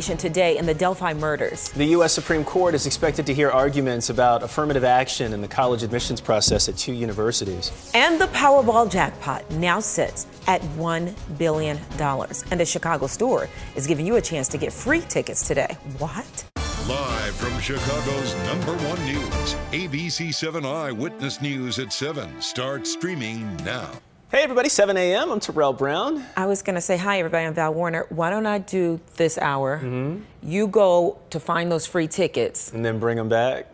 Today in the Delphi murders. The U.S. Supreme Court is expected to hear arguments about affirmative action in the college admissions process at 2 universities. And the Powerball jackpot now sits at $1 billion. And a Chicago store is giving you a chance to get free tickets today. What? Live from Chicago's #1 news, ABC 7 Eyewitness News at 7 starts streaming now. Hey everybody, 7 a.m. I'm Terrell Brown. I was going to say hi everybody, I'm Val Warner. Why don't I do this hour? You go to find those free tickets. And then bring them back.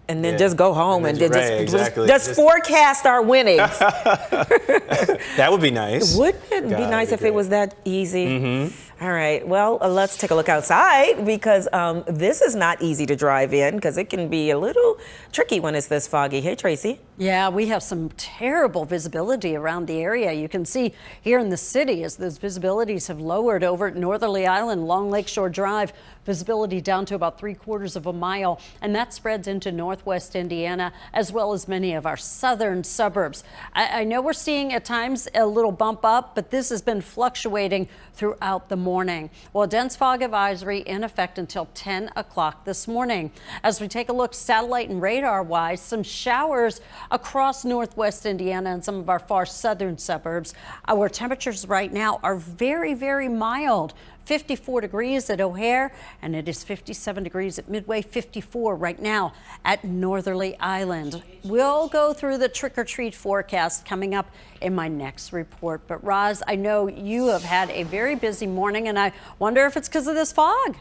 And then just go home and exactly. just forecast our winnings. That would be nice. Wouldn't it be nice if it was that easy? All right, well, let's take a look outside because this is not easy to drive in because it can be a little tricky when it's this foggy. Hey, Tracy. Yeah, we have some terrible visibility around the area. You can see here in the city as those visibilities have lowered over at Northerly Island, Long Lake Shore Drive, visibility down to about 3/4 of a mile, and that spreads into northwest Indiana as well as many of our southern suburbs. I know we're seeing at times a little bump up, but this has been fluctuating throughout the morning. Well, a dense fog advisory in effect until 10 o'clock this morning. As we take a look satellite and radar wise, some showers across northwest Indiana and some of our far southern suburbs. Our temperatures right now are very, very mild. 54 degrees at O'Hare, and it is 57 degrees at Midway, 54 right now at Northerly Island. We'll go through the trick-or-treat forecast coming up in my next report. But Roz, I know you have had a very busy morning, and I wonder if it's because of this fog.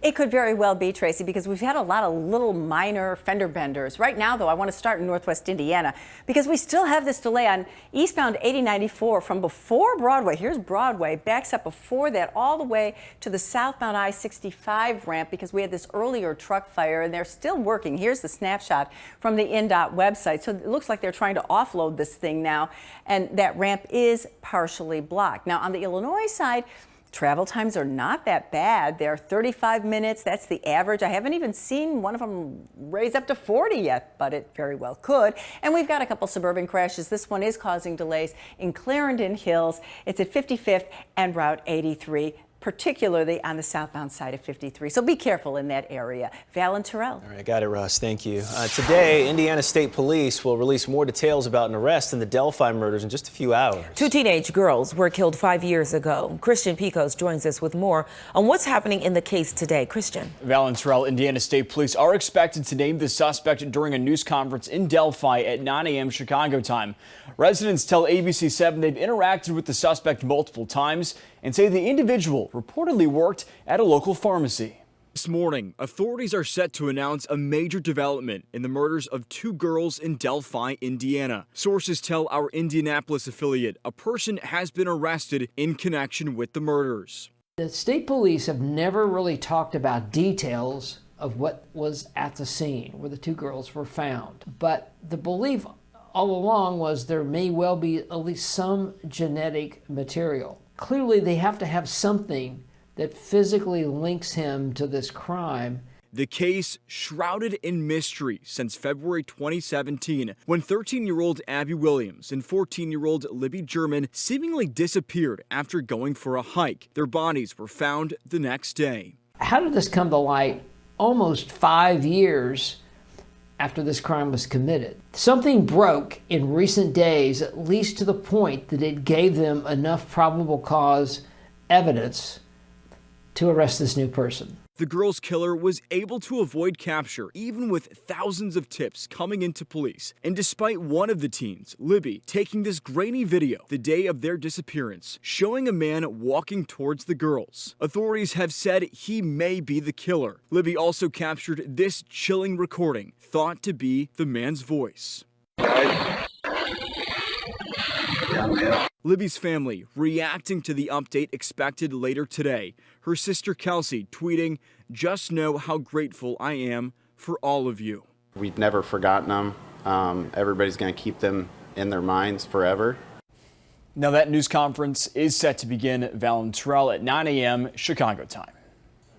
It could very well be, Tracy, because we've had a lot of little minor fender benders. Right now, though, I want to start in northwest Indiana because we still have this delay on eastbound 8094 from before Broadway. Here's Broadway, backs up before that all the way to the southbound I-65 ramp because we had this earlier truck fire and they're still working. Here's the snapshot from the INDOT website. So it looks like they're trying to offload this thing now, and that ramp is partially blocked. Now, on the Illinois side, travel times are not that bad. They're 35 minutes. That's the average. I haven't even seen one of them raise up to 40 yet, but it very well could. And we've got a couple suburban crashes. This one is causing delays in Clarendon Hills. It's at 55th and Route 83, particularly on the southbound side of 53. So be careful in that area. Val and Terrell. All right, got it, Russ. Thank you. Today, Indiana State Police will release more details about an arrest in the Delphi murders in just a few hours. 2 teenage girls were killed 5 years ago. Christian Picos joins us with more on what's happening in the case today. Christian. Val and Terrell, Indiana State Police are expected to name the suspect during a news conference in Delphi at 9 a.m. Chicago time. Residents tell ABC 7 they've interacted with the suspect multiple times and say the individual reportedly worked at a local pharmacy. This morning, authorities are set to announce a major development in the murders of 2 girls in Delphi, Indiana. Sources tell our Indianapolis affiliate a person has been arrested in connection with the murders. The state police have never really talked about details of what was at the scene where the 2 girls were found. But the belief all along was there may well be at least some genetic material. Clearly, they have to have something that physically links him to this crime. The case shrouded in mystery since February 2017, when 13-year-old Abby Williams and 14-year-old Libby German seemingly disappeared after going for a hike. Their bodies were found the next day. How did this come to light almost 5 years after this crime was committed? Something broke in recent days, at least to the point that it gave them enough probable cause evidence to arrest this new person. The girl's killer was able to avoid capture even with thousands of tips coming into police. And despite one of the teens, Libby, taking this grainy video the day of their disappearance, showing a man walking towards the girls. Authorities have said he may be the killer. Libby also captured this chilling recording, thought to be the man's voice. Libby's family reacting to the update expected later today. Her sister Kelsey tweeting, "Just know how grateful I am for all of you." We've never forgotten them. Everybody's going to keep them in their minds forever. Now that news conference is set to begin, Val and Terrell, at 9 a.m. Chicago time.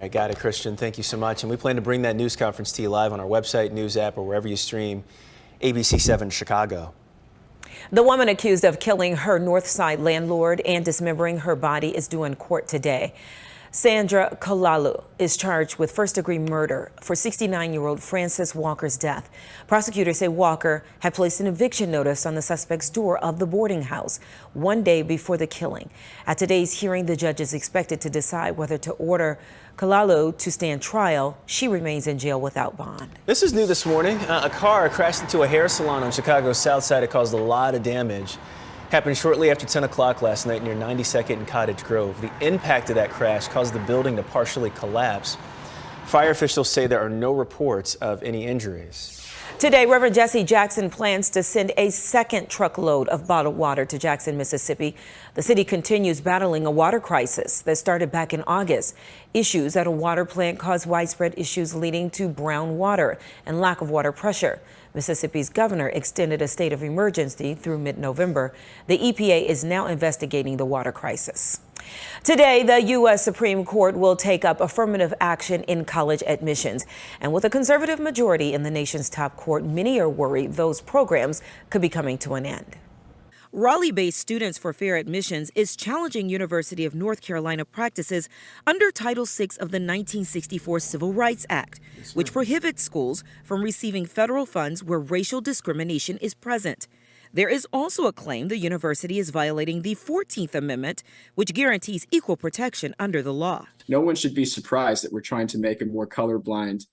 I got it, Christian. Thank you so much. And we plan to bring that news conference to you live on our website, news app, or wherever you stream ABC 7 Chicago. The woman accused of killing her Northside landlord and dismembering her body is due in court today. Sandra Kalalu is charged with first-degree murder for 69-year-old Francis Walker's death. Prosecutors say Walker had placed an eviction notice on the suspect's door of the boarding house 1 day before the killing. At today's hearing, the judge is expected to decide whether to order Kalalu to stand trial. She remains in jail without bond. This is new this morning. A car crashed into a hair salon on Chicago's south side. It caused a lot of damage. Happened shortly after 10 o'clock last night near 92nd and Cottage Grove. The impact of that crash caused the building to partially collapse. Fire officials say there are no reports of any injuries. Today, Reverend Jesse Jackson plans to send a second truckload of bottled water to Jackson, Mississippi. The city continues battling a water crisis that started back in August. Issues at a water plant caused widespread issues leading to brown water and lack of water pressure. Mississippi's governor extended a state of emergency through mid-November. The EPA is now investigating the water crisis. Today, the U.S. Supreme Court will take up affirmative action in college admissions. And with a conservative majority in the nation's top court, many are worried those programs could be coming to an end. Raleigh-based Students for Fair Admissions is challenging University of North Carolina practices under Title VI of the 1964 Civil Rights Act, which prohibits schools from receiving federal funds where racial discrimination is present. There is also a claim the university is violating the 14th Amendment, which guarantees equal protection under the law. No one should be surprised that we're trying to make a more colorblind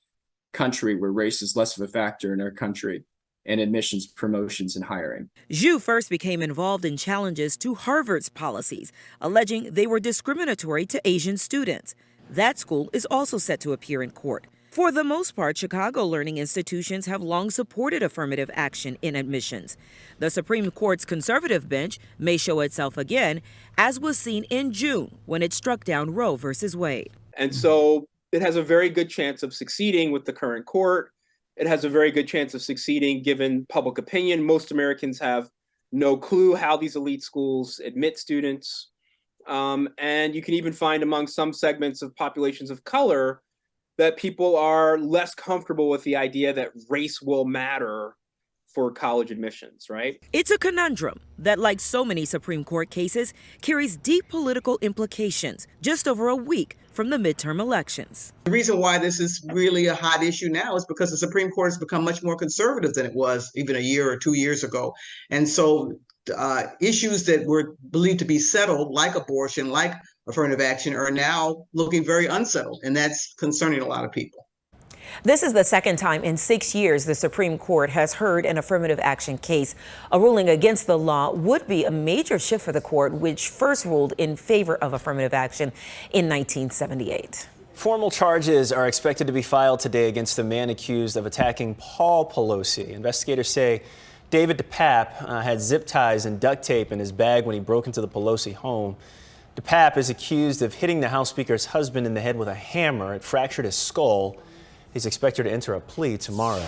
country where race is less of a factor in our country and admissions, promotions, and hiring. Zhu first became involved in challenges to Harvard's policies, alleging they were discriminatory to Asian students. That school is also set to appear in court. For the most part, Chicago learning institutions have long supported affirmative action in admissions. The Supreme Court's conservative bench may show itself again, as was seen in June when it struck down Roe versus Wade. And so it has a very good chance of succeeding with the current court. It has a very good chance of succeeding given public opinion. Most Americans have no clue how these elite schools admit students. And you can even find among some segments of populations of color that people are less comfortable with the idea that race will matter for college admissions, right? It's a conundrum that, like so many Supreme Court cases, carries deep political implications just over a week from the midterm elections. The reason why this is really a hot issue now is because the Supreme Court has become much more conservative than it was even a year or 2 years ago. And so issues that were believed to be settled, like abortion, like affirmative action, are now looking very unsettled, and that's concerning a lot of people. This is the second time in 6 years the Supreme Court has heard an affirmative action case. A ruling against the law would be a major shift for the court, which first ruled in favor of affirmative action in 1978. Formal charges are expected to be filed today against the man accused of attacking Paul Pelosi. Investigators say David DePape had zip ties and duct tape in his bag when he broke into the Pelosi home. DePape is accused of hitting the House Speaker's husband in the head with a hammer. It fractured his skull. He's expected to enter a plea tomorrow.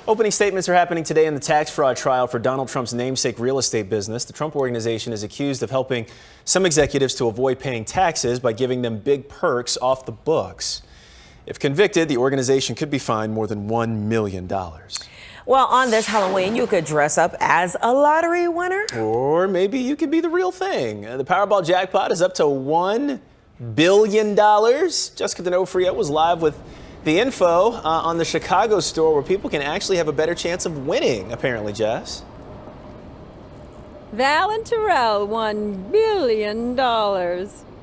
Opening statements are happening today in the tax fraud trial for Donald Trump's namesake real estate business. The Trump Organization is accused of helping some executives to avoid paying taxes by giving them big perks off the books. If convicted, the organization could be fined more than $1 million. Well, on this Halloween, you could dress up as a lottery winner. Or maybe you could be the real thing. The Powerball jackpot is up to $1 billion. Jessica D'Onofrio was live with the info on the Chicago store where people can actually have a better chance of winning, apparently, Jess. Val and Terrell, $1 billion.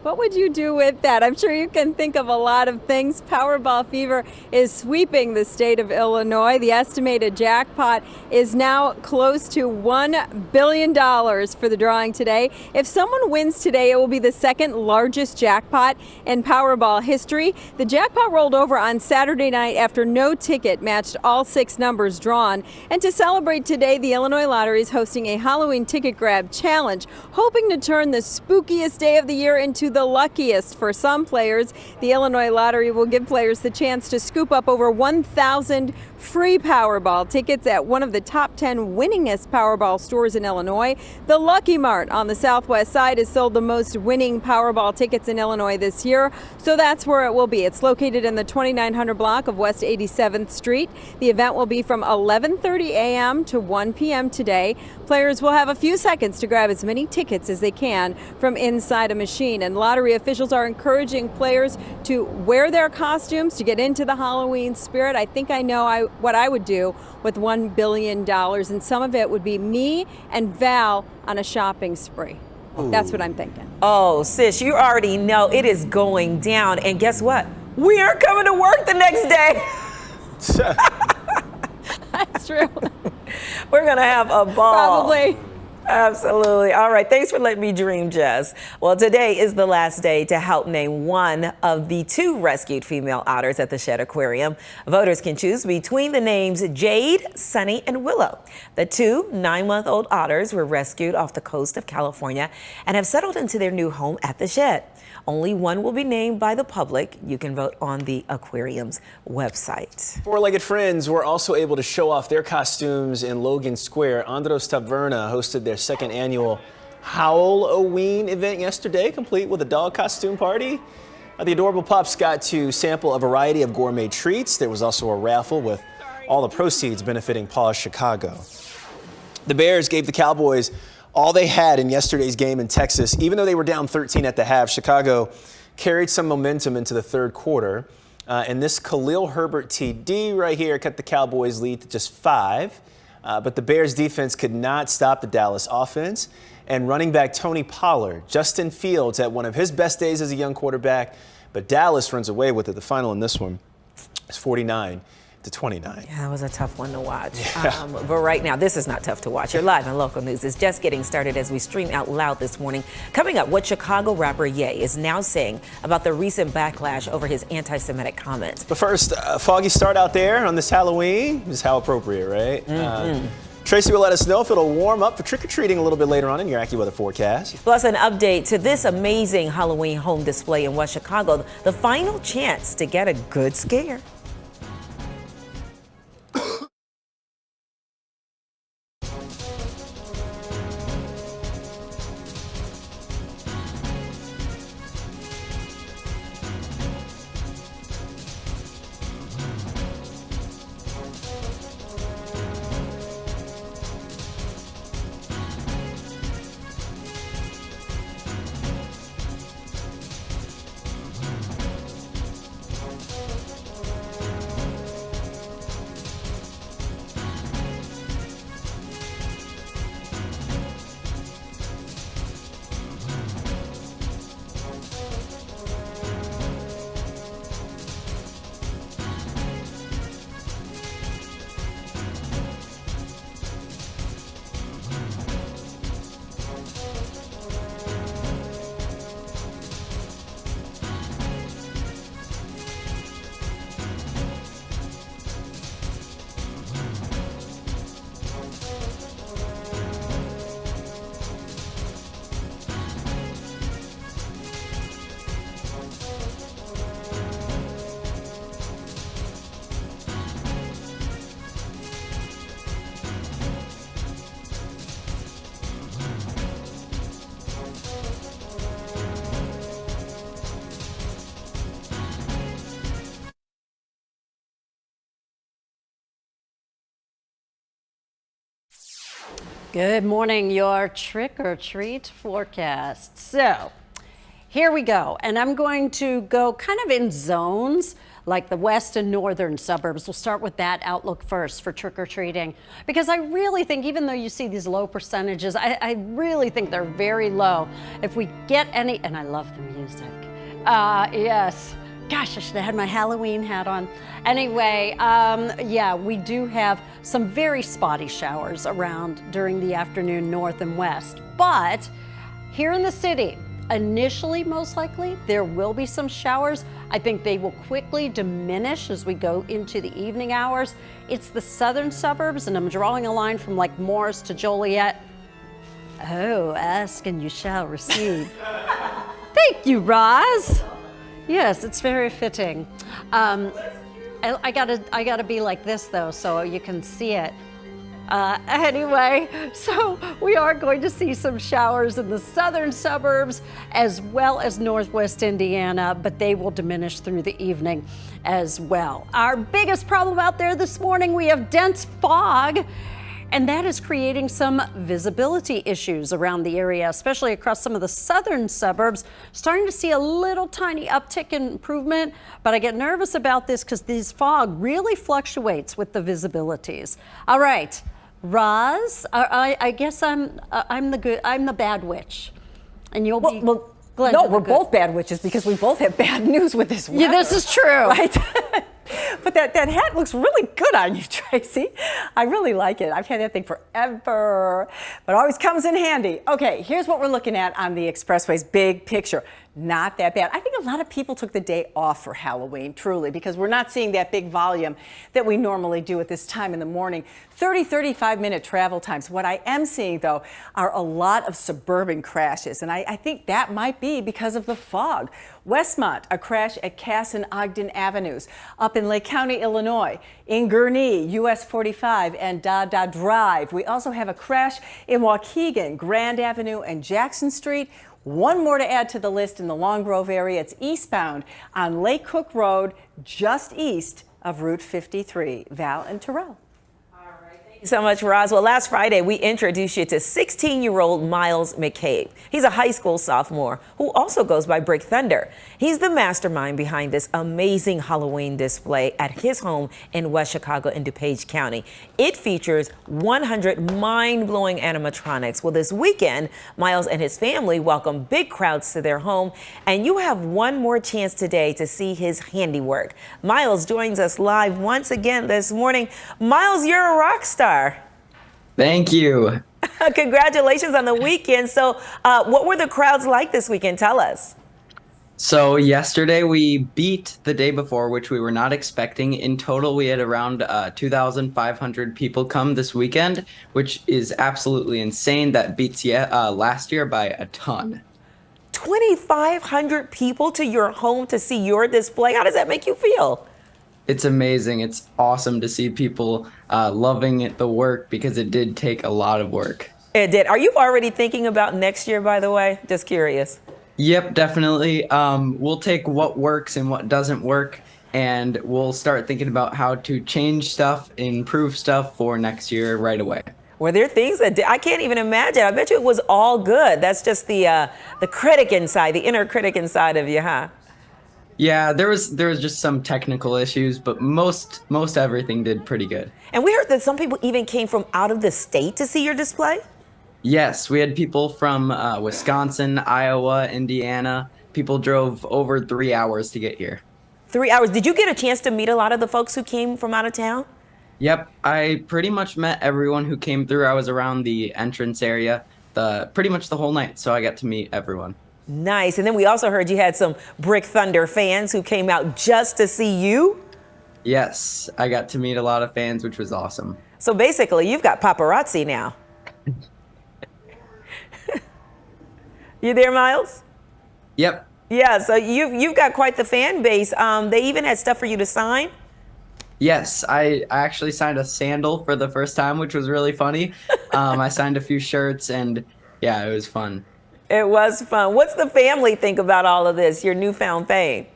What would you do with that? I'm sure you can think of a lot of things. Powerball fever is sweeping the state of Illinois. The estimated jackpot is now close to $1 billion for the drawing today. If someone wins today, it will be the second largest jackpot in Powerball history. The jackpot rolled over on Saturday night after no ticket matched all 6 numbers drawn. And to celebrate today, the Illinois Lottery is hosting a Halloween ticket grab challenge, hoping to turn the spookiest day of the year into the luckiest for some players. The Illinois Lottery will give players the chance to scoop up over 1,000 free Powerball tickets at one of the top 10 winningest Powerball stores in Illinois. The Lucky Mart on the southwest side has sold the most winning Powerball tickets in Illinois this year, so that's where it will be. It's located in the 2900 block of West 87th Street. The event will be from 11:30 a.m. to 1 p.m. today. Players will have a few seconds to grab as many tickets as they can from inside a machine. And lottery officials are encouraging players to wear their costumes to get into the Halloween spirit. I think I know what I would do with $1 billion, and some of it would be me and Val on a shopping spree. Ooh. That's what I'm thinking. Oh, sis, you already know it is going down. And guess what? We aren't coming to work the next day. That's true. We're going to have a ball. Probably. Absolutely. All right. Thanks for letting me dream, Jess. Well, today is the last day to help name one of the 2 rescued female otters at the Shedd Aquarium. Voters can choose between the names Jade, Sunny, and Willow. The 2 9-month-old otters were rescued off the coast of California and have settled into their new home at the Shedd. Only one will be named by the public. You can vote on the aquarium's website. Four-legged friends were also able to show off their costumes in Logan Square. Andros Taverna hosted their 2nd annual Howloween event yesterday, complete with a dog costume party. The adorable pups got to sample a variety of gourmet treats. There was also a raffle with all the proceeds benefiting Paws Chicago. The Bears gave the Cowboys all they had in yesterday's game in Texas. Even though they were down 13 at the half, Chicago carried some momentum into the 3rd quarter. And this Khalil Herbert TD right here cut the Cowboys' lead to just 5. But the Bears defense could not stop the Dallas offense. And running back Tony Pollard, Justin Fields had one of his best days as a young quarterback. But Dallas runs away with it. The final in this one is 49-29. Yeah, that was a tough one to watch. Yeah. But right now, this is not tough to watch. You're live on Local News. It's just getting started as we stream out loud this morning. Coming up, what Chicago rapper Ye is now saying about the recent backlash over his anti-Semitic comments. But first, foggy start out there on this Halloween is how appropriate, right? Mm-hmm. Tracy will let us know if it'll warm up for trick-or-treating a little bit later on in your AccuWeather forecast. Plus, an update to this amazing Halloween home display in West Chicago. The final chance to get a good scare. Good morning, your trick or treat forecast. So here we go. And I'm going to go kind of in zones like the west and northern suburbs. We'll start with that outlook first for trick or treating, because I really think, even though you see these low percentages, I really think they're very low. If we get any, and I love the music. Yes. Gosh, I should have had my Halloween hat on. Anyway, yeah, we do have some very spotty showers around during the afternoon north and west. But here in the city, initially, most likely, there will be some showers. I think they will quickly diminish as we go into the evening hours. It's the southern suburbs, and I'm drawing a line from like Morris to Joliet. Oh, ask and you shall receive. Thank you, Roz. Yes, it's very fitting. I gotta be like this though, so you can see it. Anyway, so we are going to see some showers in the southern suburbs as well as northwest Indiana, but they will diminish through the evening as well. Our biggest problem out there this morning, we have dense fog. And that is creating some visibility issues around the area, especially across some of the southern suburbs. Starting to see a little tiny uptick in improvement, but I get nervous about this because this fog really fluctuates with the visibilities. All right, Roz, I guess I'm the bad witch, and you'll be. Well, no, we're both bad witches because we both have bad news with this weather. Yeah, this is true. Right? But that hat looks really good on you, Tracy. I really like it. I've had that thing forever, but always comes in handy. Okay, here's what we're looking at on the expressways, big picture. Not that bad. I think a lot of people took the day off for Halloween, truly, because we're not seeing that big volume that we normally do at this time in the morning. 35-minute travel times. What I am seeing, though, are a lot of suburban crashes, and I think that might be because of the fog. Westmont, a crash at Cass and Ogden Avenues. Up in Lake County, Illinois, in Gurnee, US 45 and Dada Drive. We also have a crash in Waukegan, Grand Avenue and Jackson Street. One more to add to the list in the Long Grove area. It's eastbound on Lake Cook Road, just east of Route 53. Val and Terrell. Thank you so much, Roz. Well, last Friday, we introduced you to 16-year-old Miles McCabe. He's a high school sophomore who also goes by Brick Thunder. He's the mastermind behind this amazing Halloween display at his home in West Chicago in DuPage County. It features 100 mind-blowing animatronics. Well, this weekend, Miles and his family welcome big crowds to their home, and you have one more chance today to see his handiwork. Miles joins us live once again this morning. Miles, you're a rock star. Thank you. Congratulations on the weekend. So what were the crowds like this weekend? Tell us. So yesterday we beat the day before, which we were not expecting. In total, we had around 2,500 people come this weekend, which is absolutely insane. That beats last year by a ton. 2,500 people to your home to see your display. How does that make you feel? It's amazing. It's awesome to see people loving the work because it did take a lot of work. It did. Are you already thinking about next year, by the way? Just curious. Yep, definitely. We'll take what works and what doesn't work, and we'll start thinking about how to change stuff, improve stuff for next year right away. Were there things that I can't even imagine? I bet you it was all good. That's just the critic inside, the inner critic inside of you, huh? Yeah, there was just some technical issues, but most everything did pretty good. And we heard that some people even came from out of the state to see your display? Yes, we had people from Wisconsin, Iowa, Indiana. People drove over 3 hours to get here. 3 hours. Did you get a chance to meet a lot of the folks who came from out of town? Yep, I pretty much met everyone who came through. I was around the entrance area pretty much the whole night, so I got to meet everyone. Nice. And then we also heard you had some Brick Thunder fans who came out just to see you. Yes, I got to meet a lot of fans, which was awesome. So basically, you've got paparazzi now. You there, Miles? Yep. Yeah, so you've got quite the fan base. They even had stuff for you to sign. Yes, I actually signed a sandal for the first time, which was really funny. I signed a few shirts, and yeah, it was fun. It was fun. What's the family think about all of this, your newfound fame?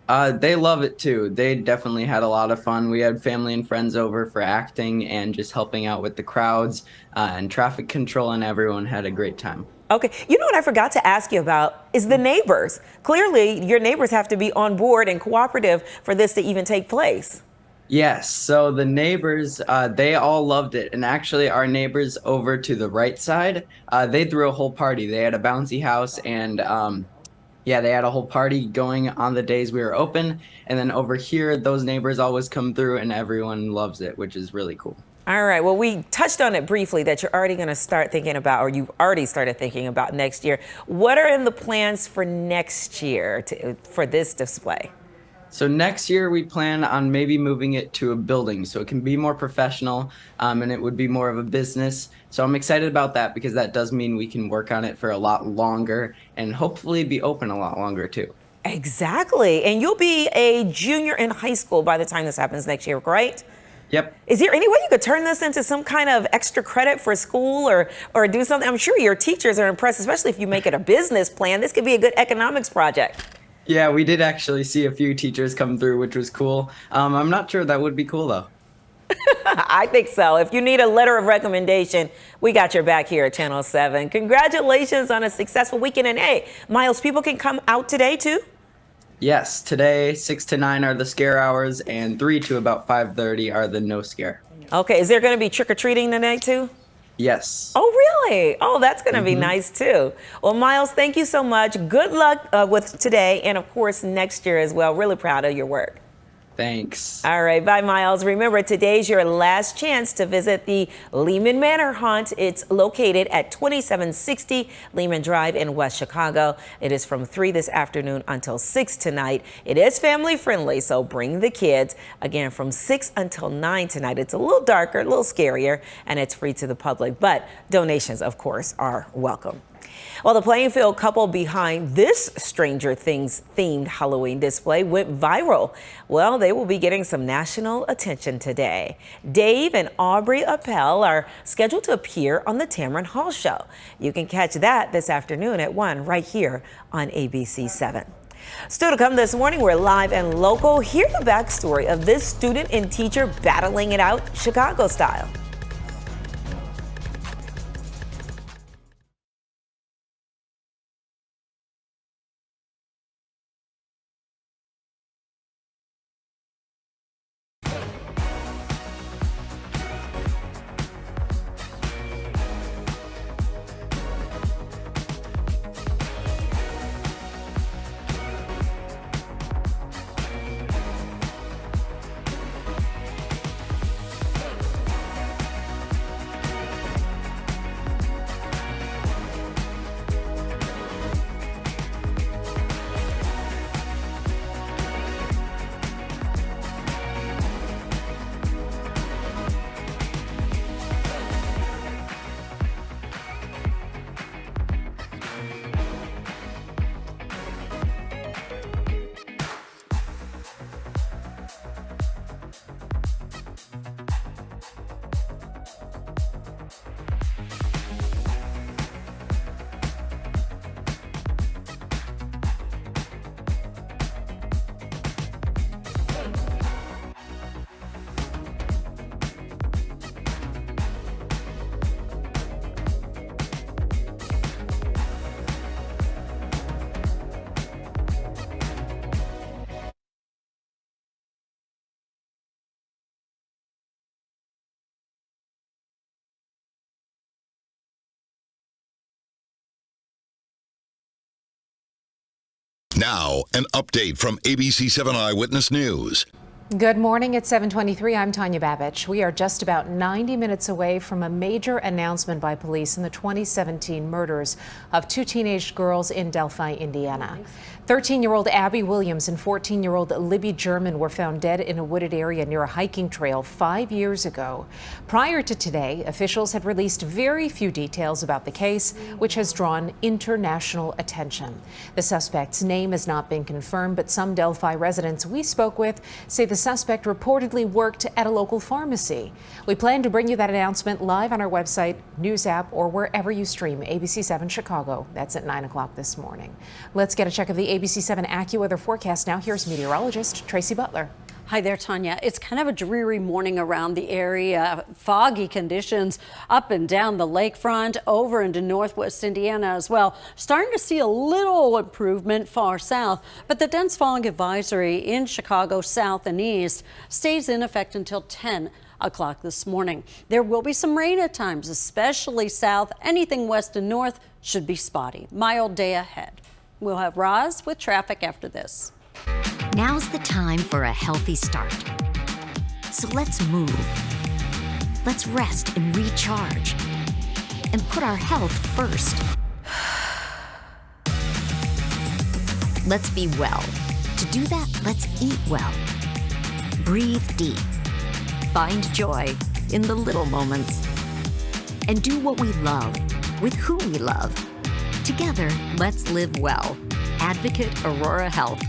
They love it too. They definitely had a lot of fun. We had family and friends over for acting and just helping out with the crowds and traffic control, and everyone had a great time. Okay. You know what I forgot to ask you about is the neighbors. Clearly, your neighbors have to be on board and cooperative for this to even take place. Yes, so the neighbors, they all loved it. And actually, our neighbors over to the right side, they threw a whole party. They had a bouncy house, and yeah, they had a whole party going on the days we were open. And then over here, those neighbors always come through, and everyone loves it, which is really cool. All right. Well, we touched on it briefly that you're already going to start thinking about, or you've already started thinking about next year. What are in the plans for next year for this display? So next year we plan on maybe moving it to a building so it can be more professional and it would be more of a business. So I'm excited about that because that does mean we can work on it for a lot longer and hopefully be open a lot longer too. Exactly. And you'll be a junior in high school by the time this happens next year, right? Yep. Is there any way you could turn this into some kind of extra credit for school or do something? I'm sure your teachers are impressed, especially if you make it a business plan. This could be a good economics project. Yeah, we did actually see a few teachers come through, which was cool. I'm not sure that would be cool though. I think so. If you need a letter of recommendation, we got your back here at Channel 7. Congratulations on a successful weekend. And hey, Miles, people can come out today too? Yes, today 6 to 9 are the scare hours, and 3 to about 5:30 are the no scare. Okay, is there going to be trick-or-treating tonight too? Yes. Oh, really? Oh, that's going to be nice too. Well, Miles, thank you so much. Good luck with today and, of course, next year as well. Really proud of your work. Thanks. All right. Bye, Miles. Remember, today's your last chance to visit the Lehman Manor Haunt. It's located at 2760 Lehman Drive in West Chicago. It is from 3 this afternoon until 6 tonight. It is family friendly, so bring the kids. Again, from 6 until 9 tonight. It's a little darker, a little scarier, and it's free to the public. But donations, of course, are welcome. Well, the Plainfield couple behind this Stranger Things themed Halloween display went viral. Well, they will be getting some national attention today. Dave and Aubrey Appel are scheduled to appear on the Tamron Hall Show. You can catch that this afternoon at 1 right here on ABC 7. Still to come this morning, we're live and local. Hear the backstory of this student and teacher battling it out Chicago style. Now, an update from ABC 7 Eyewitness News. Good morning at 7:23. I'm Tanya Babich. We are just about 90 minutes away from a major announcement by police in the 2017 murders of 2 teenage girls in Delphi, Indiana. 13-year-old Abby Williams and 14-year-old Libby German were found dead in a wooded area near a hiking trail 5 years ago. Prior to today, officials had released very few details about the case, which has drawn international attention. The suspect's name has not been confirmed, but some Delphi residents we spoke with say the suspect reportedly worked at a local pharmacy. We plan to bring you that announcement live on our website, news app, or wherever you stream ABC 7 Chicago. That's at 9 o'clock this morning. Let's get a check of the ABC 7 AccuWeather forecast now. Here's meteorologist Tracy Butler. Hi there, Tanya. It's kind of a dreary morning around the area. Foggy conditions up and down the lakefront, over into northwest Indiana as well. Starting to see a little improvement far south, but the dense fog advisory in Chicago south and east stays in effect until 10 o'clock this morning. There will be some rain at times, especially south. Anything west and north should be spotty. Mild day ahead. We'll have Roz with traffic after this. Now's the time for a healthy start. So let's move. Let's rest and recharge. And put our health first. Let's be well. To do that, let's eat well. Breathe deep. Find joy in the little moments. And do what we love with who we love. Together, let's live well. Advocate Aurora Health.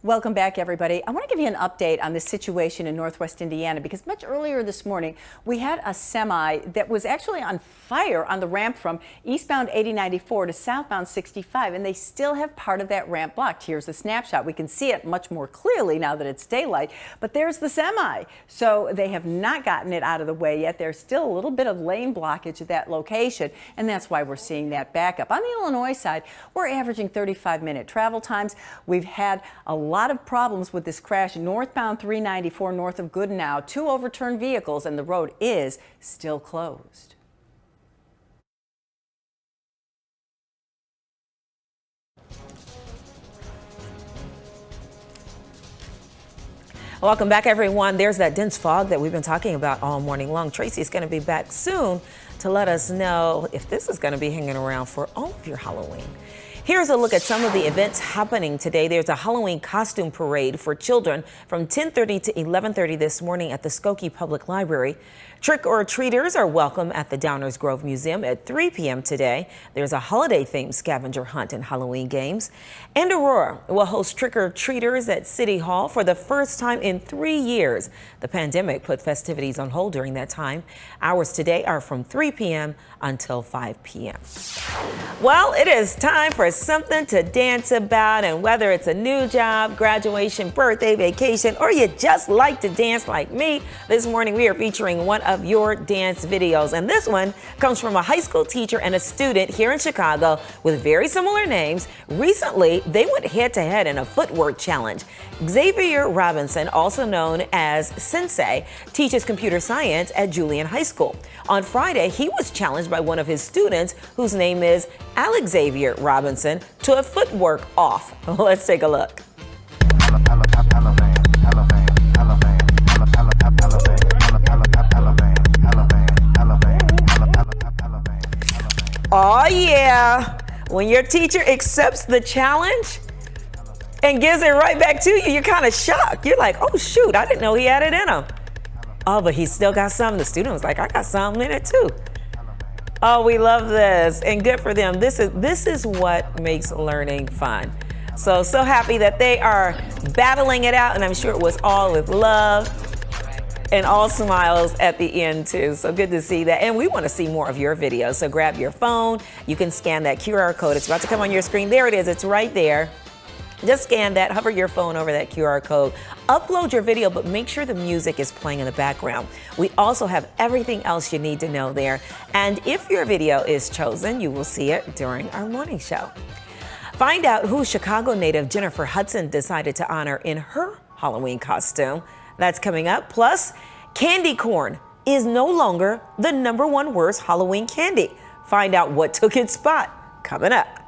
Welcome back, everybody. I want to give you an update on this situation in Northwest Indiana because much earlier this morning we had a semi that was actually on fire on the ramp from eastbound 8094 to southbound 65, and they still have part of that ramp blocked. Here's a snapshot. We can see it much more clearly now that it's daylight, but there's the semi. So they have not gotten it out of the way yet. There's still a little bit of lane blockage at that location, and that's why we're seeing that backup. On the Illinois side, we're averaging 35-minute travel times. We've had a lot of problems with this crash northbound 394 north of Goodenow. 2 overturned vehicles, and the road is still closed. Welcome back, everyone. There's that dense fog that we've been talking about all morning long. Tracy is going to be back soon to let us know if this is going to be hanging around for all of your Halloween. Here's a look at some of the events happening today. There's a Halloween costume parade for children from 10:30 to 11:30 this morning at the Skokie Public Library. Trick-or-treaters are welcome at the Downers Grove Museum at 3 p.m. today. There's a holiday-themed scavenger hunt and Halloween games. And Aurora will host trick-or-treaters at City Hall for the first time in 3 years. The pandemic put festivities on hold during that time. Hours today are from 3 p.m. until 5 p.m. Well, it is time for something to dance about, and whether it's a new job, graduation, birthday, vacation, or you just like to dance like me, this morning we are featuring one of your dance videos, and this one comes from a high school teacher and a student here in Chicago with very similar names. Recently, they went head-to-head in a footwork challenge. Xavier Robinson, also known as Sensei, teaches computer science at Julian High School. On Friday, he was challenged by one of his students, whose name is Xavier Robinson, to a footwork off. Let's take a look. Oh yeah, when your teacher accepts the challenge and gives it right back to you, you're kind of shocked. You're like, oh shoot, I didn't know he had it in him. Oh, but he still got something. The student was like, I got something in it too. Oh, we love this, and good for them. This is what makes learning fun. So happy that they are battling it out, and I'm sure it was all with love and all smiles at the end too. So good to see that. And we want to see more of your videos. So grab your phone. You can scan that QR code. It's about to come on your screen. There it is. It's right there. Just scan that, hover your phone over that QR code, upload your video, but make sure the music is playing in the background. We also have everything else you need to know there. And if your video is chosen, you will see it during our morning show. Find out who Chicago native Jennifer Hudson decided to honor in her Halloween costume. That's coming up. Plus, candy corn is no longer the #1 worst Halloween candy. Find out what took its spot coming up.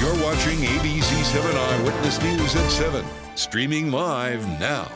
You're watching ABC 7 Eyewitness News at 7, streaming live now.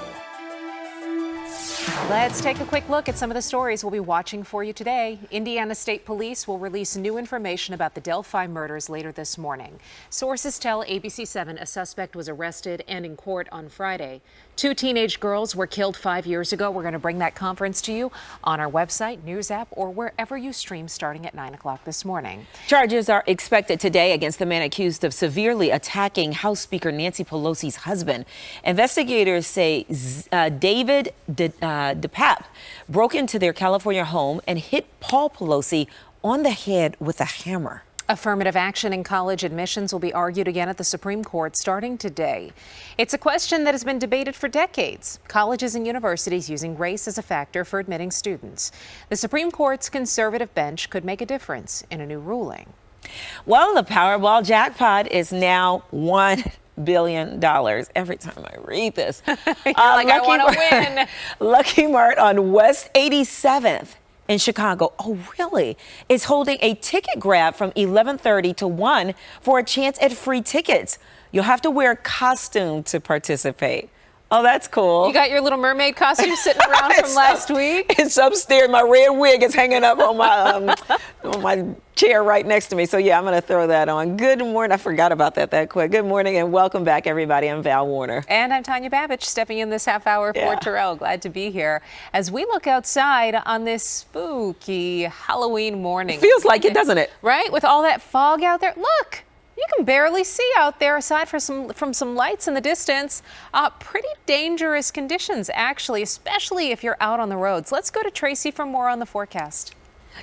Let's take a quick look at some of the stories we'll be watching for you today. Indiana State Police will release new information about the Delphi murders later this morning. Sources tell ABC7 a suspect was arrested and in court on Friday. 2 teenage girls were killed 5 years ago. We're going to bring that conference to you on our website, news app, or wherever you stream starting at 9 o'clock this morning. Charges are expected today against the man accused of severely attacking House Speaker Nancy Pelosi's husband. Investigators say David DePape broke into their California home and hit Paul Pelosi on the head with a hammer. Affirmative action in college admissions will be argued again at the Supreme Court starting today. It's a question that has been debated for decades. Colleges and universities using race as a factor for admitting students. The Supreme Court's conservative bench could make a difference in a new ruling. Well, the Powerball jackpot is now $1 billion. Every time I read this. I want to win. Lucky Mart on West 87th. In Chicago, oh really, is holding a ticket grab from 11:30 to 1 for a chance at free tickets. You'll have to wear a costume to participate. Oh, that's cool. You got your Little Mermaid costume sitting around from last week? It's upstairs. My red wig is hanging up on my chair right next to me. So yeah, I'm going to throw that on. Good morning. I forgot about that quick. Good morning and welcome back, everybody. I'm Val Warner. And I'm Tanya Babbage, stepping in this half hour for Terrell. Glad to be here as we look outside on this spooky Halloween morning. It feels like it, doesn't it? Right? With all that fog out there. Look. You can barely see out there aside from some lights in the distance. Pretty dangerous conditions, actually, especially if you're out on the roads. Let's go to Tracy for more on the forecast.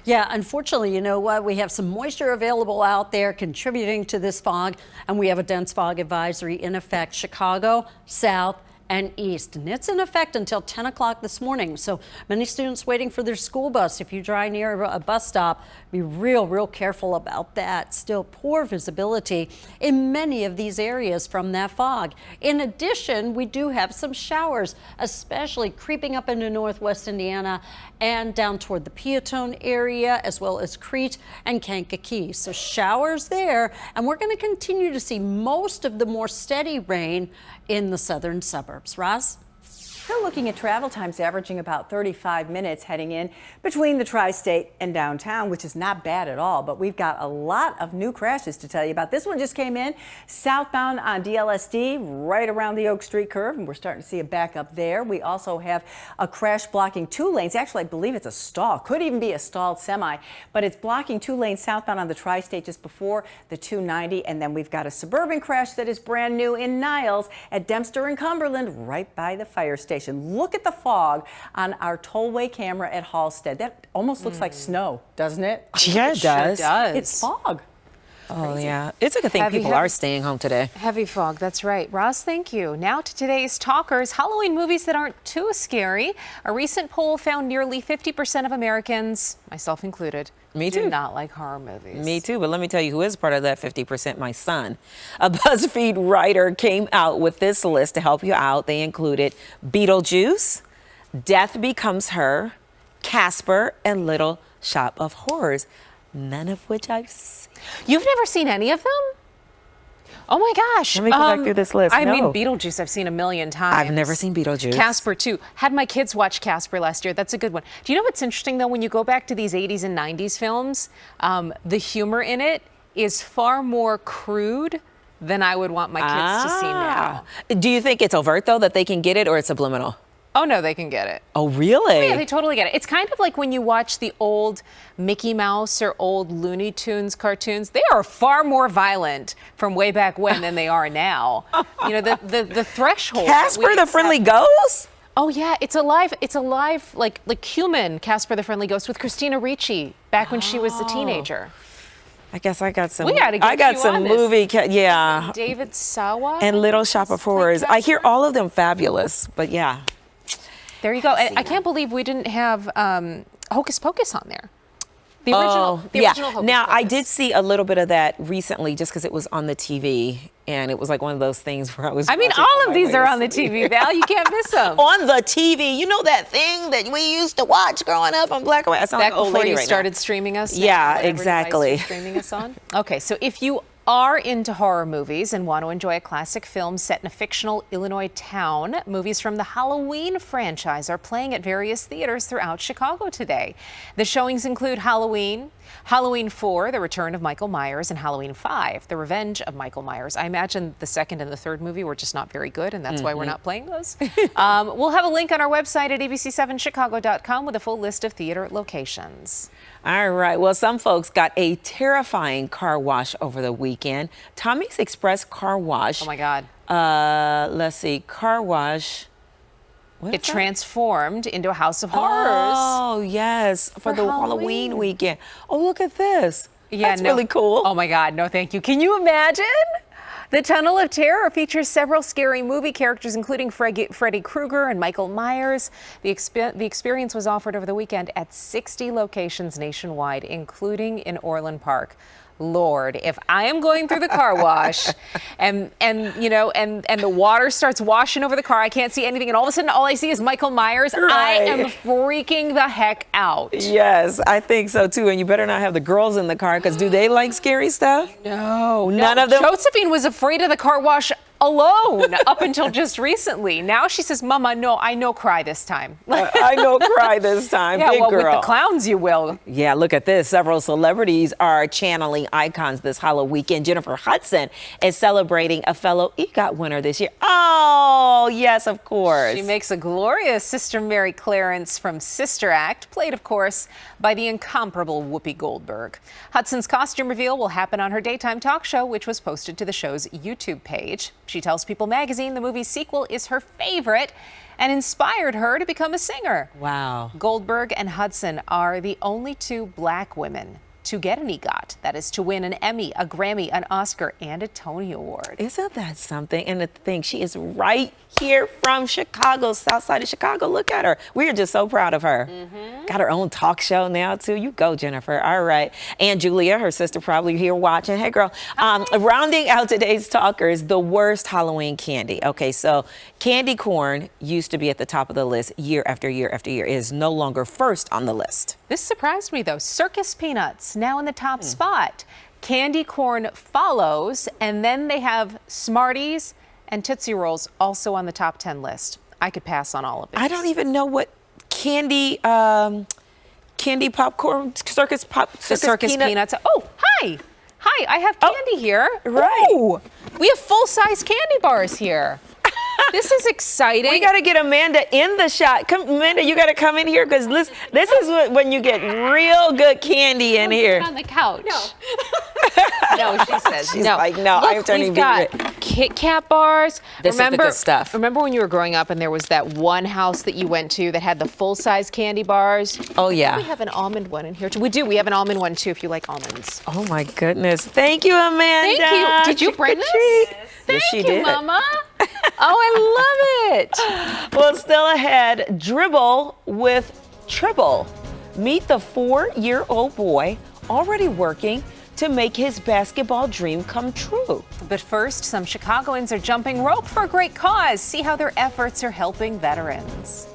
Yeah, unfortunately, you know what? We have some moisture available out there contributing to this fog, and we have a dense fog advisory in effect. Chicago, south, and east. And it's in effect until 10 o'clock this morning. So many students waiting for their school bus. If you drive near a bus stop, be real careful about that. Still poor visibility in many of these areas from that fog. In addition, we do have some showers, especially creeping up into northwest Indiana and down toward the Peatone area, as well as Crete and Kankakee. So showers there, and we're going to continue to see most of the more steady rain in the southern suburbs. Roz? Still looking at travel times averaging about 35 minutes heading in between the tri-state and downtown, which is not bad at all. But we've got a lot of new crashes to tell you about. This one just came in southbound on DLSD right around the Oak Street curve, and we're starting to see a backup there. We also have a crash blocking 2 lanes. Actually, I believe it's a stall. Could even be a stalled semi, but it's blocking 2 lanes southbound on the tri-state just before the 290. And then we've got a suburban crash that is brand new in Niles at Dempster and Cumberland right by the fire station. Look at the fog on our tollway camera at Halstead. That almost looks like snow, doesn't it? Yeah, it does. Sure does. It's fog. Oh, crazy. Yeah. It's a good thing people are staying home today. Heavy fog, that's right. Roz, thank you. Now to today's talkers, Halloween movies that aren't too scary. A recent poll found nearly 50% of Americans, myself included, do not like horror movies. Me too, but let me tell you who is part of that 50%, my son. A BuzzFeed writer came out with this list to help you out. They included Beetlejuice, Death Becomes Her, Casper, and Little Shop of Horrors, none of which I've seen. You've never seen any of them? Oh my gosh. Let me go back through this list. I mean, Beetlejuice I've seen a million times. I've never seen Beetlejuice. Casper too. Had my kids watch Casper last year. That's a good one. Do you know what's interesting though? When you go back to these 80s and 90s films, the humor in it is far more crude than I would want my kids to see now. Do you think it's overt though, that they can get it, or it's subliminal? Oh, no, they can get it. Oh, really? Oh, yeah, they totally get it. It's kind of like when you watch the old Mickey Mouse or old Looney Tunes cartoons. They are far more violent from way back when than they are now. You know, the threshold. Casper the Friendly Ghost? Oh, yeah, it's a live like human Casper the Friendly Ghost with Christina Ricci back when she was a teenager. I guess I got some. I got some movie. Yeah. David Sawa and Little Shop of Horrors. I hear all of them fabulous, but yeah. There you go. I can't believe we didn't have Hocus Pocus on there. The original Hocus now, Pocus. I did see a little bit of that recently just because it was on the TV, and it was like one of those things where I was. I mean, all of these are on the TV, Val. You can't miss them. On the TV. You know that thing that we used to watch growing up on black and white? I sound like an old lady right now. Before you started streaming us? Yeah, exactly. Streaming us on? Okay, so if you are into horror movies and want to enjoy a classic film set in a fictional Illinois town, movies from the Halloween franchise are playing at various theaters throughout Chicago today. The showings include Halloween, Halloween 4, The Return of Michael Myers, and Halloween 5, The Revenge of Michael Myers. I imagine the second and the third movie were just not very good, and that's why we're not playing those. We'll have a link on our website at abc7chicago.com with a full list of theater locations. All right. Well, some folks got a terrifying car wash over the weekend. Tommy's Express Car Wash. Oh, my God. Let's see. Car wash. It transformed into a house of horrors. Oh, yes. For the Halloween weekend. Oh, look at this. Yeah, That's really cool. Oh, my God. No, thank you. Can you imagine? The Tunnel of Terror features several scary movie characters, including Freddy Krueger and Michael Myers. The experience was offered over the weekend at 60 locations nationwide, including in Orland Park. Lord, if I am going through the car wash and the water starts washing over the car, I can't see anything, and all of a sudden all I see is Michael Myers, I am freaking the heck out. Yes, I think so too. And you better not have the girls in the car, because do they like scary stuff? No, none of them. Josephine was afraid of the car wash alone up until just recently. Now she says, Mama, no, I no cry this time. I no cry this time. Yeah, Big well, girl. with the clowns you will. Yeah, look at this. Several celebrities are channeling icons this Halloween weekend. Jennifer Hudson is celebrating a fellow EGOT winner this year. Oh, yes, of course. She makes a glorious Sister Mary Clarence from Sister Act, played, of course, by the incomparable Whoopi Goldberg. Hudson's costume reveal will happen on her daytime talk show, which was posted to the show's YouTube page. She tells People magazine the movie's sequel is her favorite and inspired her to become a singer. Wow. Goldberg and Hudson are the only two Black women to get an EGOT, that is to win an Emmy, a Grammy, an Oscar, and a Tony Award. Isn't that something? And the thing, she is right here from Chicago, south side of Chicago. Look at her. We are just so proud of her. Got her own talk show now, too. You go, Jennifer. All right. And Julia, her sister, probably here watching. Hey, girl. Rounding out today's talkers, the worst Halloween candy. Okay, so candy corn used to be at the top of the list year after year after year. It is no longer first on the list. This surprised me, though. Circus peanuts now in the top spot. Candy corn follows, and then they have Smarties and Tootsie Rolls also on the top 10 list. I could pass on all of these. I don't even know what candy popcorn, circus peanuts. Oh, hi. Hi, I have candy here. Right. Ooh, we have full-size candy bars here. This is exciting. We got to get Amanda in the shot. Come, Amanda, you got to come in here, because this is when you get real good candy in here. Sit on the couch. No. No, she says. She's like, no, Look, I'm turning we've got Kit Kat bars. This is the good stuff. Remember when you were growing up and there was that one house that you went to that had the full-size candy bars? Oh, yeah. We have an almond one in here, too. We do. We have an almond one, too, if you like almonds. Oh, my goodness. Thank you, Amanda. Thank you. Did you bring this? Yes, she did. Thank you, Mama. Oh, I love it. Well, still ahead, dribble with Tribble. Meet the 4-year-old boy already working to make his basketball dream come true. But first, some Chicagoans are jumping rope for a great cause. See how their efforts are helping veterans.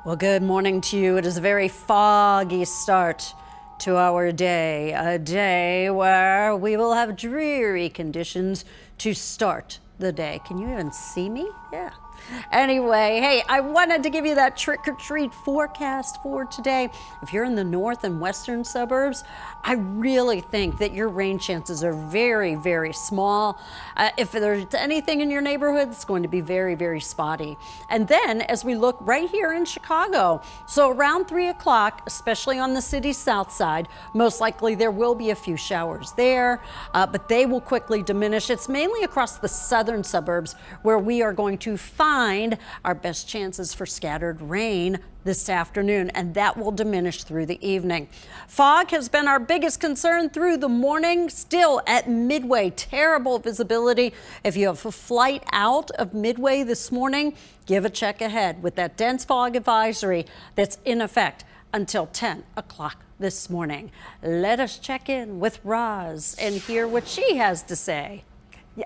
Well, good morning to you. It is a very foggy start to our day, a day where we will have dreary conditions to start the day. Can you even see me? Yeah. Anyway, hey, I wanted to give you that trick-or-treat forecast for today. If you're in the north and western suburbs, I really think that your rain chances are very, very small. If there's anything in your neighborhood, it's going to be very, very spotty. And then as we look right here in Chicago, so around 3 o'clock, especially on the city's south side, most likely there will be a few showers there, but they will quickly diminish. It's mainly across the southern suburbs where we are going to find our best chances for scattered rain this afternoon, and that will diminish through the evening. Fog has been our biggest concern through the morning. Still at Midway, terrible visibility. If you have a flight out of Midway this morning, give a check ahead with that dense fog advisory that's in effect until 10 o'clock this morning. Let us check in with Roz and hear what she has to say.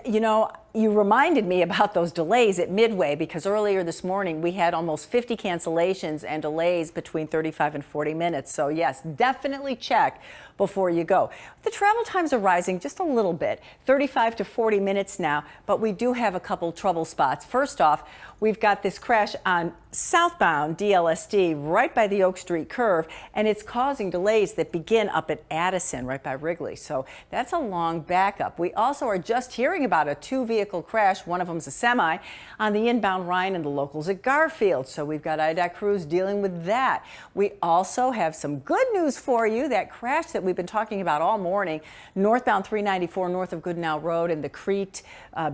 You know, you reminded me about those delays at Midway, because earlier this morning we had almost 50 cancellations and delays between 35 and 40 minutes. So yes, definitely check before you go. The travel times are rising just a little bit, 35 to 40 minutes now, but we do have a couple trouble spots. First off, we've got this crash on southbound DLSD right by the Oak Street curve, and it's causing delays that begin up at Addison right by Wrigley. So that's a long backup. We also are just hearing about a two-vehicle crash. One of them's a semi on the inbound Ryan and the locals at Garfield. So we've got IDOT crews dealing with that. We also have some good news for you. That crash that we've been talking about all morning, northbound 394 north of Goodenow Road in the Crete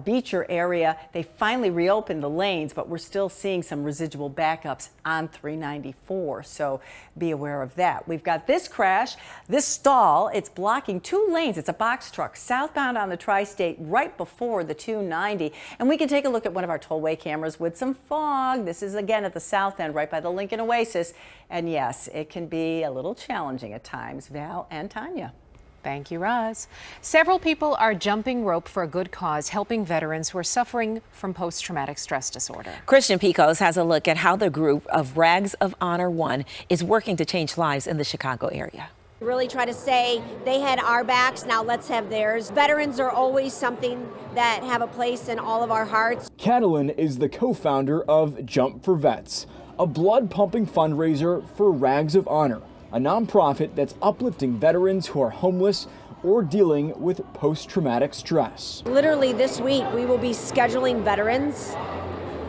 Beecher area, they finally reopened the lanes, but we're still seeing some residual backups on 394. So be aware of that. We've got this crash, this stall, it's blocking two lanes. It's a box truck southbound on the Tri-State right before the 290. And we can take a look at one of our tollway cameras with some fog. This is again at the south end right by the Lincoln Oasis. And yes, it can be a little challenging at times. Val and Tanya. Thank you, Roz. Several people are jumping rope for a good cause, helping veterans who are suffering from post-traumatic stress disorder. Christian Picos has a look at how the group of Rags of Honor 1 is working to change lives in the Chicago area. Really try to say they had our backs, now let's have theirs. Veterans are always something that have a place in all of our hearts. Catalin is the co-founder of Jump for Vets, a blood-pumping fundraiser for Rags of Honor, a nonprofit that's uplifting veterans who are homeless or dealing with post-traumatic stress. Literally this week, we will be scheduling veterans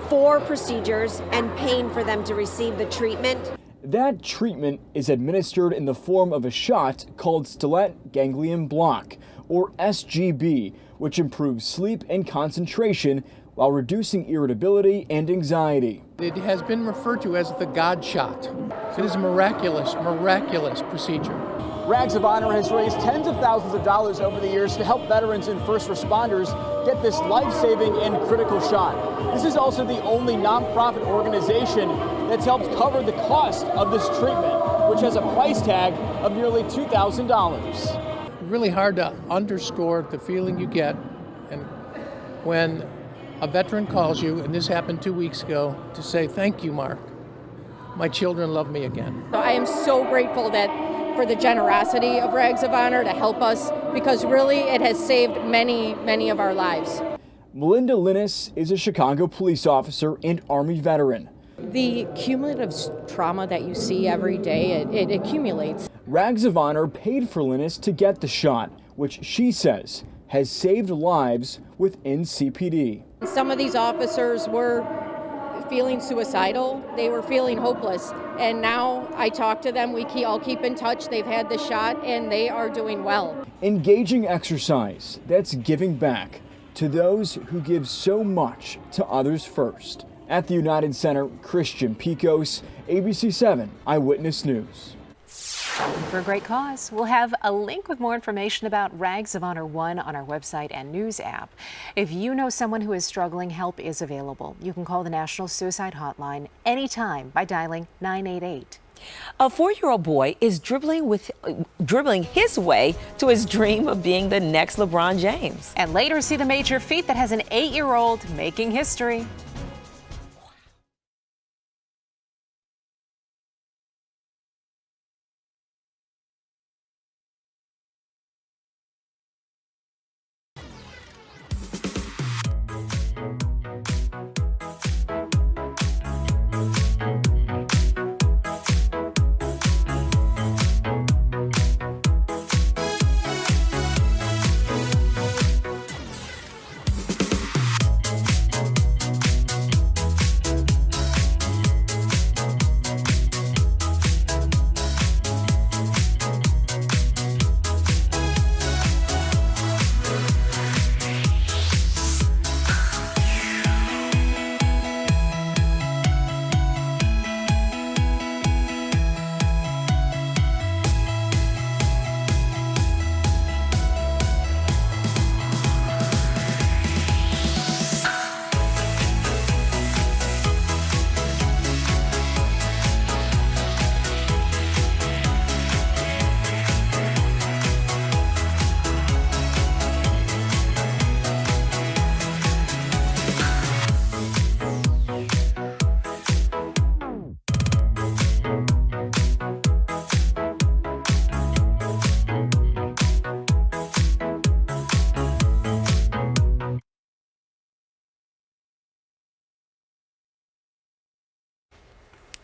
for procedures and paying for them to receive the treatment. That treatment is administered in the form of a shot called stellate ganglion block, or SGB, which improves sleep and concentration while reducing irritability and anxiety. It has been referred to as the God shot. It is a miraculous procedure. Rags of Honor has raised tens of thousands of dollars over the years to help veterans and first responders get this life-saving and critical shot. This is also the only nonprofit organization that's helped cover the cost of this treatment, which has a price tag of nearly $2,000. Really hard to underscore the feeling you get and when a veteran calls you, and this happened 2 weeks ago, to say, "Thank you, Mark. My children love me again." I am so grateful for the generosity of Rags of Honor to help us, because really it has saved many, many of our lives. Melinda Linus is a Chicago police officer and Army veteran. The cumulative trauma that you see every day, it accumulates. Rags of Honor paid for Linus to get the shot, which she says has saved lives within CPD. Some of these officers were feeling suicidal. They were feeling hopeless. And now I talk to them. We all keep in touch. They've had the shot and they are doing well. Engaging exercise that's giving back to those who give so much to others first. At the United Center, Christian Picos, ABC7 Eyewitness News. For a great cause. We'll have a link with more information about Rags of Honor 1 on our website and news app. If you know someone who is struggling, help is available. You can call the National Suicide Hotline anytime by dialing 988. A 4-year-old boy is dribbling his way to his dream of being the next LeBron James. And later see the major feat that has an 8-year-old making history.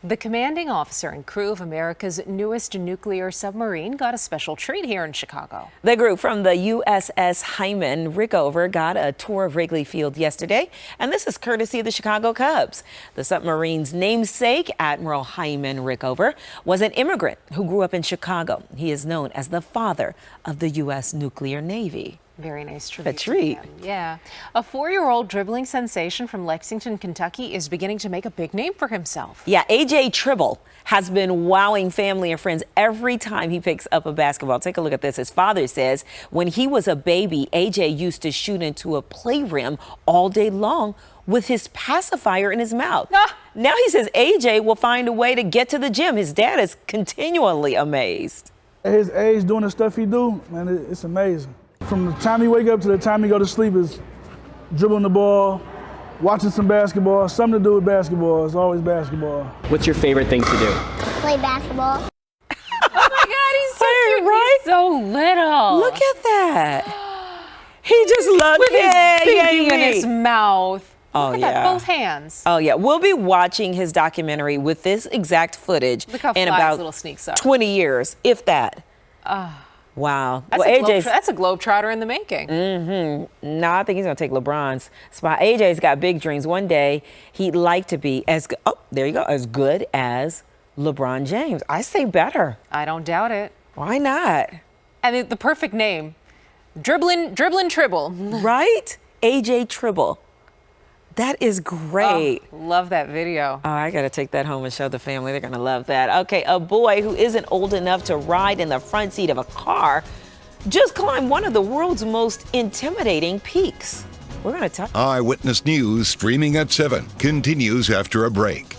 The commanding officer and crew of America's newest nuclear submarine got a special treat here in Chicago. The group from the USS Hyman Rickover got a tour of Wrigley Field yesterday, and this is courtesy of the Chicago Cubs. The submarine's namesake, Admiral Hyman Rickover, was an immigrant who grew up in Chicago. He is known as the father of the U.S. nuclear Navy. Very nice tribute. A treat. To him. Yeah. A 4-year-old dribbling sensation from Lexington, Kentucky is beginning to make a big name for himself. Yeah, AJ Tribble has been wowing family and friends every time he picks up a basketball. Take a look at this. His father says when he was a baby, AJ used to shoot into a play rim all day long with his pacifier in his mouth. Now he says AJ will find a way to get to the gym. His dad is continually amazed. At his age, doing the stuff he do, man, it's amazing. From the time he wake up to the time he go to sleep is dribbling the ball, watching some basketball, something to do with basketball. It's always basketball. What's your favorite thing to do? Play basketball. Oh my God, he's so cute. Right? He's so little. Look at that. He just loves with his pinky in me. his mouth. Oh, Look at yeah. that, both hands. Oh, yeah. We'll be watching his documentary with this exact footage Look how in fly his about little sneaks are. 20 years, if that. Wow. That's, well, that's a globetrotter in the making. No, I think he's going to take LeBron's spot. AJ's got big dreams. One day, he'd like to be as good, there you go, as good as LeBron James. I say better. I don't doubt it. Why not? And the perfect name, Dribblin' Tribble. Right? AJ Tribble. That is great. Oh, love that video. Oh, I got to take that home and show the family. They're going to love that. Okay, a boy who isn't old enough to ride in the front seat of a car just climbed one of the world's most intimidating peaks. We're going to talk. Eyewitness News streaming at 7 continues after a break.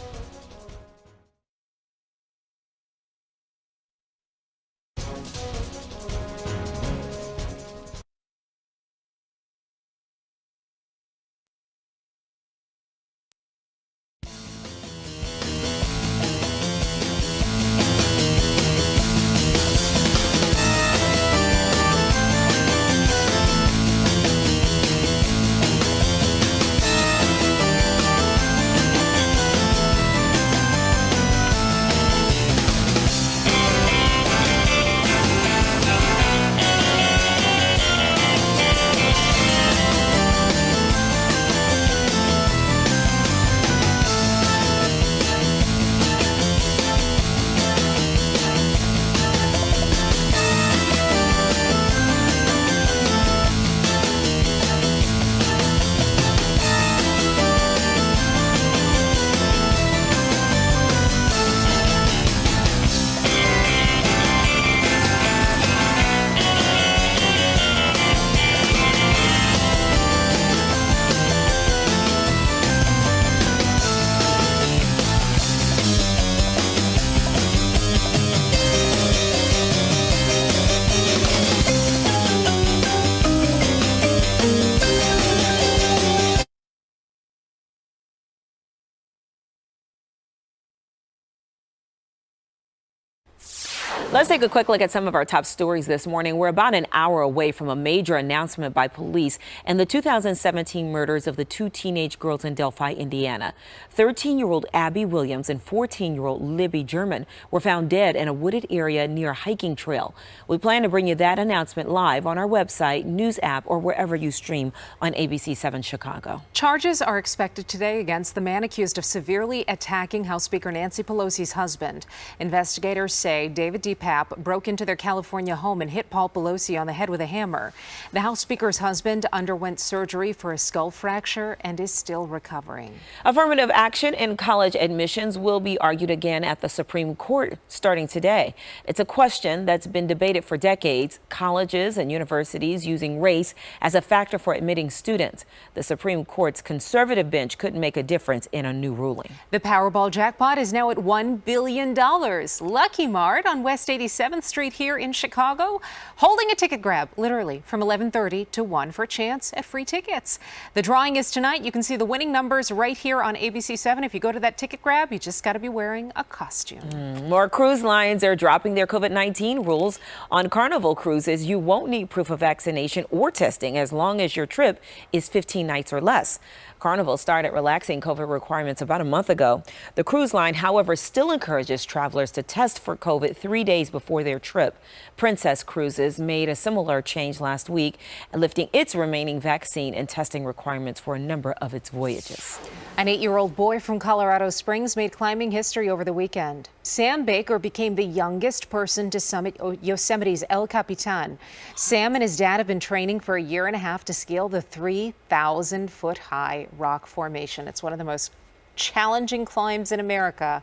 Let's take a quick look at some of our top stories this morning. We're about an hour away from a major announcement by police in the 2017 murders of the 2 teenage girls in Delphi, Indiana. 13-year-old Abby Williams and 14-year-old Libby German were found dead in a wooded area near a hiking trail. We plan to bring you that announcement live on our website, news app, or wherever you stream on ABC 7 Chicago. Charges are expected today against the man accused of severely attacking House Speaker Nancy Pelosi's husband. Investigators say David D. Papp broke into their California home and hit Paul Pelosi on the head with a hammer. The House Speaker's husband underwent surgery for a skull fracture and is still recovering. Affirmative action in college admissions will be argued again at the Supreme Court starting today. It's a question that's been debated for decades, colleges and universities using race as a factor for admitting students. The Supreme Court's conservative bench couldn't make a difference in a new ruling. The Powerball jackpot is now at $1 billion. Lucky Mart on West 87th Street here in Chicago, holding a ticket grab literally from 11:30 to 1 for a chance at free tickets. The drawing is tonight. You can see the winning numbers right here on ABC 7. If you go to that ticket grab, you just got to be wearing a costume. More cruise lines are dropping their COVID-19 rules. On Carnival cruises, you won't need proof of vaccination or testing as long as your trip is 15 nights or less. Carnival started relaxing COVID requirements about a month ago. The cruise line, however, still encourages travelers to test for COVID 3 days before their trip. Princess Cruises made a similar change last week, lifting its remaining vaccine and testing requirements for a number of its voyages. An 8-year-old boy from Colorado Springs made climbing history over the weekend. Sam Baker became the youngest person to summit Yosemite's El Capitan. Sam and his dad have been training for a year and a half to scale the 3,000-foot high rock formation. It's one of the most challenging climbs in America,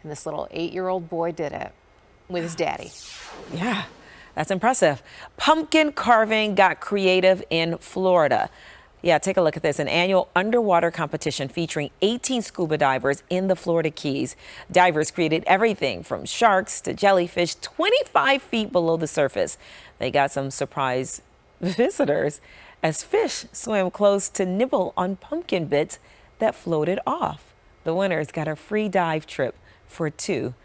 and this little 8-year-old boy did it with his daddy. Yeah, that's impressive. Pumpkin carving got creative in Florida. Yeah, take a look at this. An annual underwater competition featuring 18 scuba divers in the Florida Keys. Divers created everything from sharks to jellyfish 25 feet below the surface. They got some surprise visitors as fish swam close to nibble on pumpkin bits that floated off. The winners got a free dive trip for 2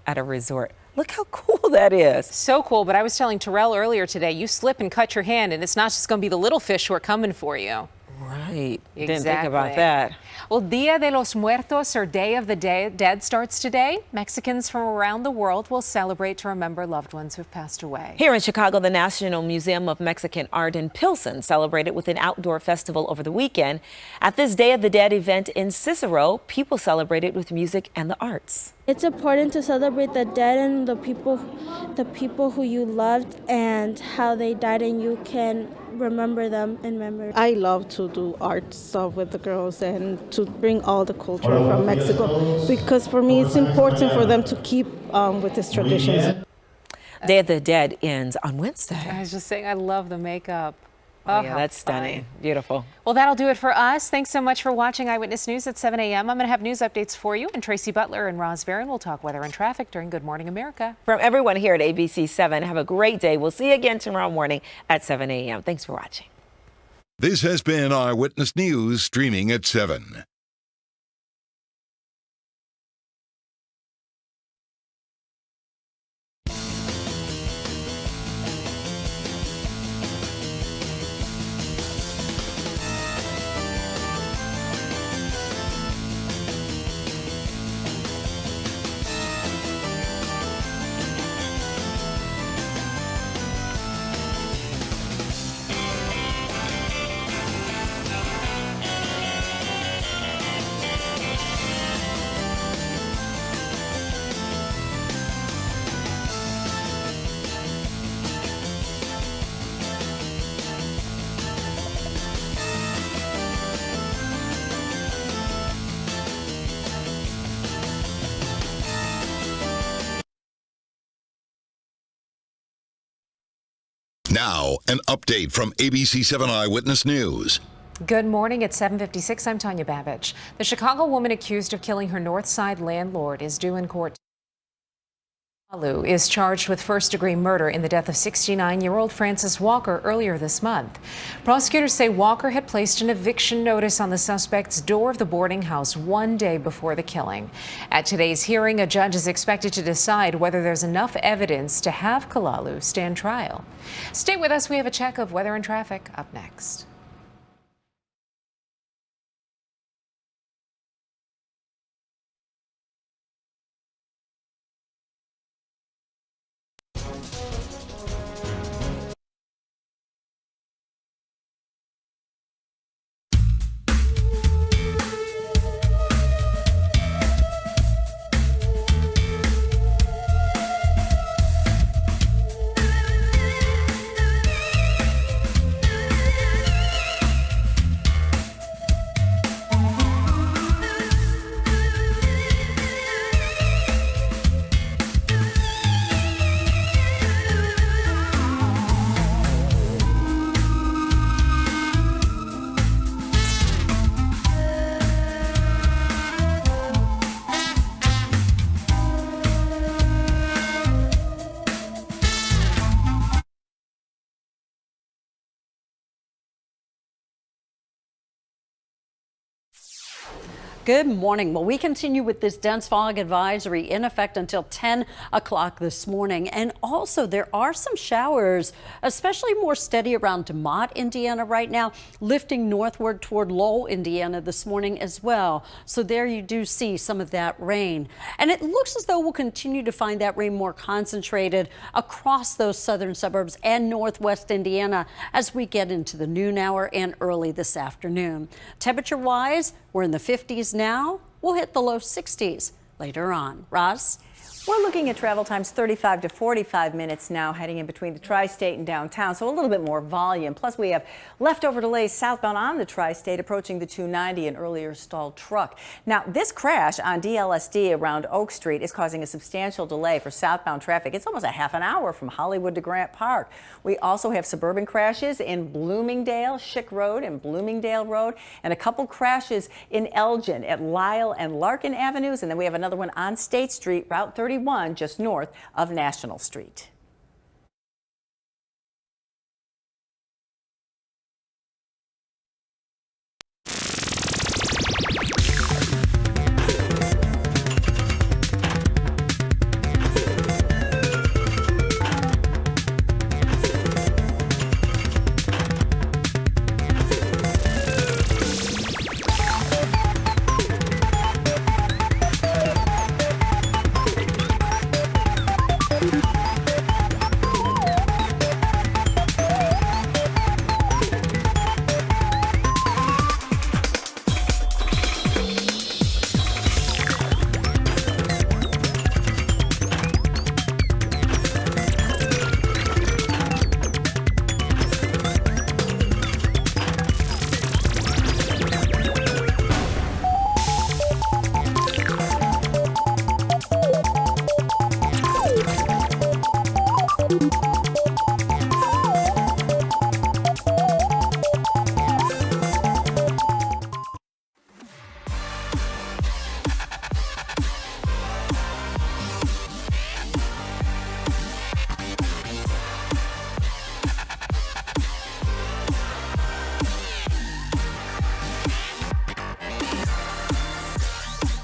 at a resort. Look how cool that is. So cool, but I was telling Terrell earlier today, you slip and cut your hand and it's not just going to be the little fish who are coming for you. Right. Exactly. Didn't think about that. Well, Dia de los Muertos, or Day of the Dead, starts today. Mexicans from around the world will celebrate to remember loved ones who've passed away. Here in Chicago, the National Museum of Mexican Art in Pilsen celebrated with an outdoor festival over the weekend. At this Day of the Dead event in Cicero, people celebrated with music and the arts. It's important to celebrate the dead and the people who you loved and how they died, and you can remember them in memory. I love to do art stuff with the girls and to bring all the culture from Mexico, because for me it's important for them to keep with these traditions. Day of the Dead ends on Wednesday. I was just saying, I love the makeup. Oh, yeah, that's stunning. Beautiful. Well, that'll do it for us. Thanks so much for watching Eyewitness News at 7 a.m. I'm going to have news updates for you, and Tracy Butler and Roz Barron will talk weather and traffic during Good Morning America. From everyone here at ABC 7, have a great day. We'll see you again tomorrow morning at 7 a.m. Thanks for watching. This has been Eyewitness News, streaming at 7. Now, an update from ABC 7 Eyewitness News. Good morning at 7:56. I'm Tanya Babich. The Chicago woman accused of killing her North Side landlord is due in court. Is charged with first-degree murder in the death of 69-year-old Frances Walker earlier this month. Prosecutors say Walker had placed an eviction notice on the suspect's door of the boarding house 1 day before the killing. At today's hearing, a judge is expected to decide whether there's enough evidence to have Kalalu stand trial. Stay with us. We have a check of weather and traffic up next. Good morning. Well, we continue with this dense fog advisory in effect until 10 o'clock this morning. And also there are some showers, especially more steady around DeMotte, Indiana right now, lifting northward toward Lowell, Indiana this morning as well. So there you do see some of that rain. And it looks as though we'll continue to find that rain more concentrated across those southern suburbs and northwest Indiana as we get into the noon hour and early this afternoon. Temperature wise, we're in the 50s now. We'll hit the low 60s later on. Roz? We're looking at travel times 35 to 45 minutes now, heading in between the tri-state and downtown, so a little bit more volume. Plus, we have leftover delays southbound on the tri-state approaching the 290, an earlier stalled truck. Now, this crash on DLSD around Oak Street is causing a substantial delay for southbound traffic. It's almost a half an hour from Hollywood to Grant Park. We also have suburban crashes in Bloomingdale, Schick Road and Bloomingdale Road, and a couple crashes in Elgin at Lyle and Larkin Avenues, and then we have another one on State Street, Route 31, just north of National Street.